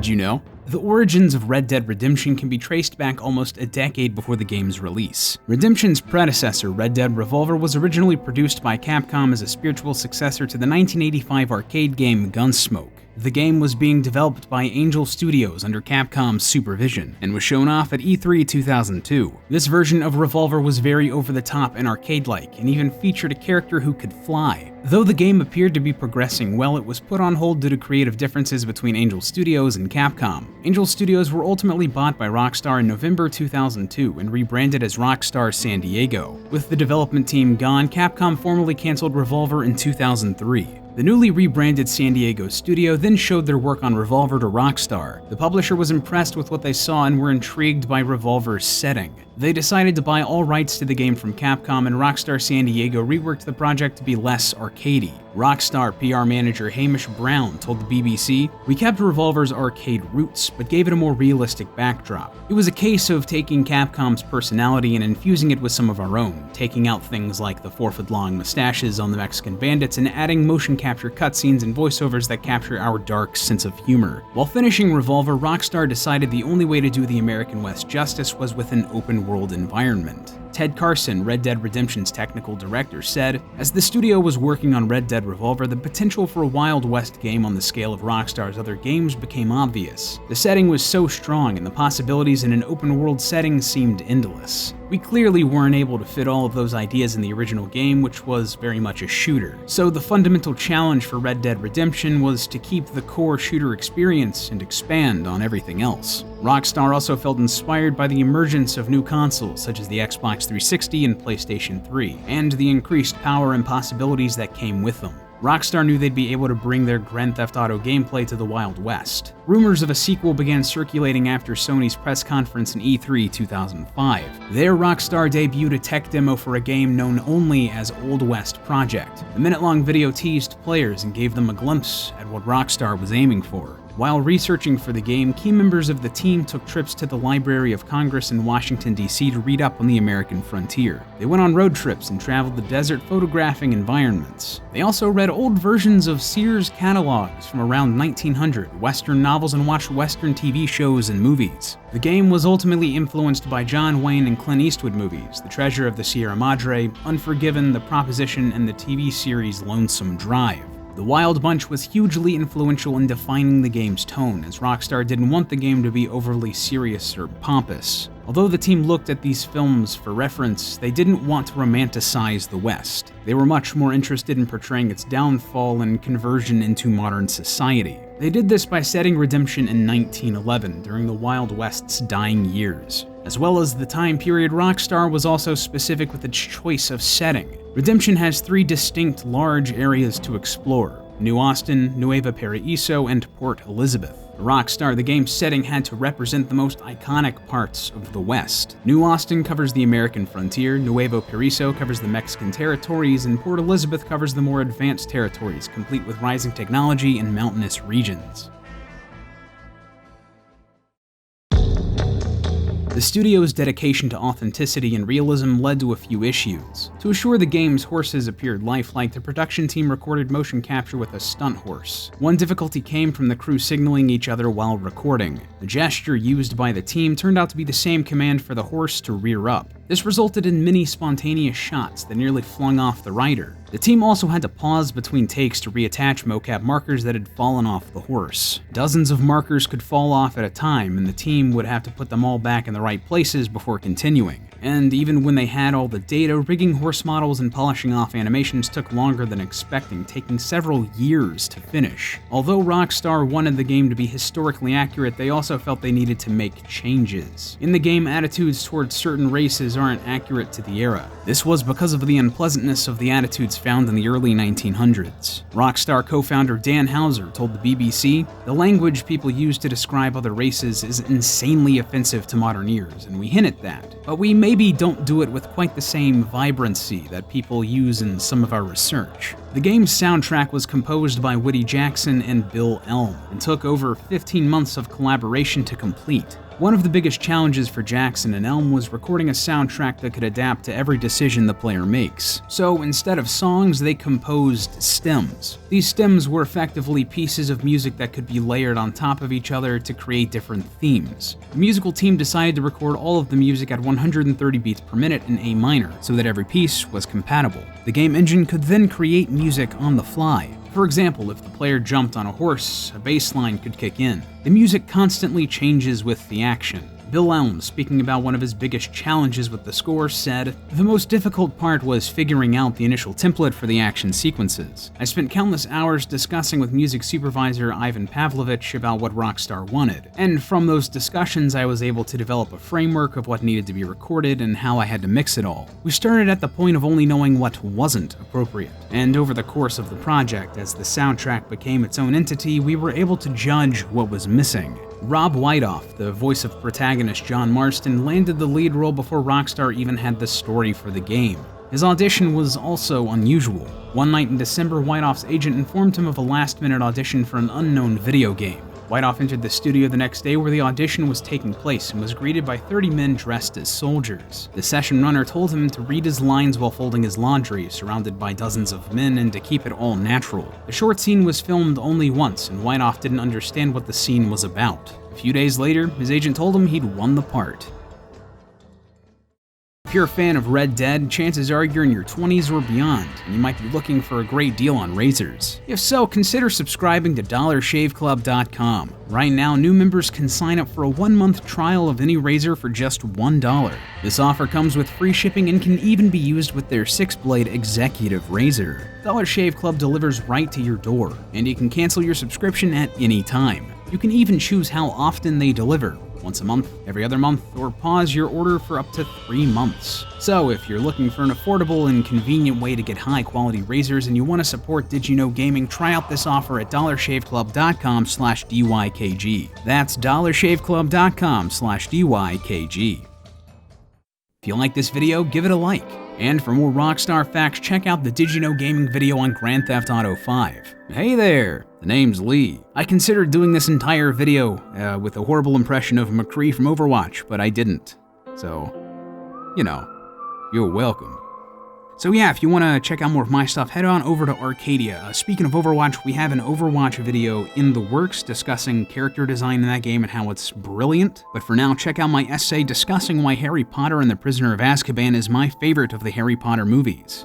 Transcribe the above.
Did you know? The origins of Red Dead Redemption can be traced back almost a decade before the game's release. Redemption's predecessor, Red Dead Revolver, was originally produced by Capcom as a spiritual successor to the 1985 arcade game Gunsmoke. The game was being developed by Angel Studios under Capcom's supervision, and was shown off at E3 2002. This version of Revolver was very over-the-top and arcade-like, and even featured a character who could fly. Though the game appeared to be progressing well, it was put on hold due to creative differences between Angel Studios and Capcom. Angel Studios were ultimately bought by Rockstar in November 2002 and rebranded as Rockstar San Diego. With the development team gone, Capcom formally canceled Revolver in 2003. The newly rebranded San Diego studio then showed their work on Revolver to Rockstar. The publisher was impressed with what they saw and were intrigued by Revolver's setting. They decided to buy all rights to the game from Capcom, and Rockstar San Diego reworked the project to be less arcadey. Rockstar PR manager Hamish Brown told the BBC, "We kept Revolver's arcade roots, but gave it a more realistic backdrop. It was a case of taking Capcom's personality and infusing it with some of our own, taking out things like the 4-foot-long mustaches on the Mexican bandits and adding motion capture cutscenes and voiceovers that capture our dark sense of humor." While finishing Revolver, Rockstar decided the only way to do the American West justice was with an open-world environment. Ted Carson, Red Dead Redemption's technical director, said, "As the studio was working on Red Dead Revolver, the potential for a Wild West game on the scale of Rockstar's other games became obvious. The setting was so strong, and the possibilities in an open-world setting seemed endless. We clearly weren't able to fit all of those ideas in the original game, which was very much a shooter. So the fundamental challenge for Red Dead Redemption was to keep the core shooter experience and expand on everything else." Rockstar also felt inspired by the emergence of new consoles such as the Xbox 360 and PlayStation 3, and the increased power and possibilities that came with them. Rockstar knew they'd be able to bring their Grand Theft Auto gameplay to the Wild West. Rumors of a sequel began circulating after Sony's press conference in E3 2005. There, Rockstar debuted a tech demo for a game known only as Old West Project. The minute-long video teased players and gave them a glimpse at what Rockstar was aiming for. While researching for the game, key members of the team took trips to the Library of Congress in Washington, D.C. to read up on the American frontier. They went on road trips and traveled the desert photographing environments. They also read old versions of Sears catalogs from around 1900, Western novels, and watched Western TV shows and movies. The game was ultimately influenced by John Wayne and Clint Eastwood movies, The Treasure of the Sierra Madre, Unforgiven, The Proposition, and the TV series Lonesome Drive. The Wild Bunch was hugely influential in defining the game's tone, as Rockstar didn't want the game to be overly serious or pompous. Although the team looked at these films for reference, they didn't want to romanticize the West. They were much more interested in portraying its downfall and conversion into modern society. They did this by setting Redemption in 1911, during the Wild West's dying years. As well as the time period, Rockstar was also specific with its choice of setting. Redemption has 3 distinct large areas to explore: New Austin, Nuevo Paraíso, and Port Elizabeth. For Rockstar, the game's setting had to represent the most iconic parts of the West. New Austin covers the American frontier, Nuevo Paraíso covers the Mexican territories, and Port Elizabeth covers the more advanced territories, complete with rising technology and mountainous regions. The studio's dedication to authenticity and realism led to a few issues. To assure the game's horses appeared lifelike, the production team recorded motion capture with a stunt horse. One difficulty came from the crew signaling each other while recording. The gesture used by the team turned out to be the same command for the horse to rear up. This resulted in many spontaneous shots that nearly flung off the rider. The team also had to pause between takes to reattach mocap markers that had fallen off the horse. Dozens of markers could fall off at a time, and the team would have to put them all back in the right places before continuing. And even when they had all the data, rigging horse models and polishing off animations took longer than expecting, taking several years to finish. Although Rockstar wanted the game to be historically accurate, they also felt they needed to make changes. In the game, attitudes towards certain races aren't accurate to the era. This was because of the unpleasantness of the attitudes found in the early 1900s. Rockstar co-founder Dan Houser told the BBC, "The language people use to describe other races is insanely offensive to modern ears, and we hint at that. But we maybe don't do it with quite the same vibrancy that people use in some of our research." The game's soundtrack was composed by Woody Jackson and Bill Elm, and took over 15 months of collaboration to complete. One of the biggest challenges for Jackson and Elm was recording a soundtrack that could adapt to every decision the player makes. So instead of songs, they composed stems. These stems were effectively pieces of music that could be layered on top of each other to create different themes. The musical team decided to record all of the music at 130 beats per minute in A minor, so that every piece was compatible. The game engine could then create music on the fly. For example, if the player jumped on a horse, a bass line could kick in. The music constantly changes with the action. Bill Elm, speaking about one of his biggest challenges with the score, said, "The most difficult part was figuring out the initial template for the action sequences. I spent countless hours discussing with music supervisor Ivan Pavlovich about what Rockstar wanted, and from those discussions I was able to develop a framework of what needed to be recorded and how I had to mix it all. We started at the point of only knowing what wasn't appropriate, and over the course of the project, as the soundtrack became its own entity, we were able to judge what was missing." Rob Whiteoff, the voice of protagonist John Marston, landed the lead role before Rockstar even had the story for the game. His audition was also unusual. One night in December, Whiteoff's agent informed him of a last-minute audition for an unknown video game. Whiteoff entered the studio the next day where the audition was taking place and was greeted by 30 men dressed as soldiers. The session runner told him to read his lines while folding his laundry, surrounded by dozens of men, and to keep it all natural. The short scene was filmed only once, and Whiteoff didn't understand what the scene was about. A few days later, his agent told him he'd won the part. If you're a fan of Red Dead, chances are you're in your 20s or beyond, and you might be looking for a great deal on razors. If so, consider subscribing to DollarShaveClub.com. Right now, new members can sign up for a 1-month trial of any razor for just $1. This offer comes with free shipping and can even be used with their 6-blade executive razor. Dollar Shave Club delivers right to your door, and you can cancel your subscription at any time. You can even choose how often they deliver. Once a month, every other month, or pause your order for up to 3 months. So if you're looking for an affordable and convenient way to get high-quality razors and you want to support DidYouKnowGaming, try out this offer at DollarShaveClub.com/DYKG. That's DollarShaveClub.com/DYKG. If you like this video, give it a like. And for more Rockstar facts, check out the DidYouKnowGaming video on Grand Theft Auto 5. Hey there, the name's Lee. I considered doing this entire video with a horrible impression of McCree from Overwatch, but I didn't. So, you know, you're welcome. So yeah, if you want to check out more of my stuff, head on over to Arcadia. Speaking of Overwatch, we have an Overwatch video in the works discussing character design in that game and how it's brilliant. But for now, check out my essay discussing why Harry Potter and the Prisoner of Azkaban is my favorite of the Harry Potter movies.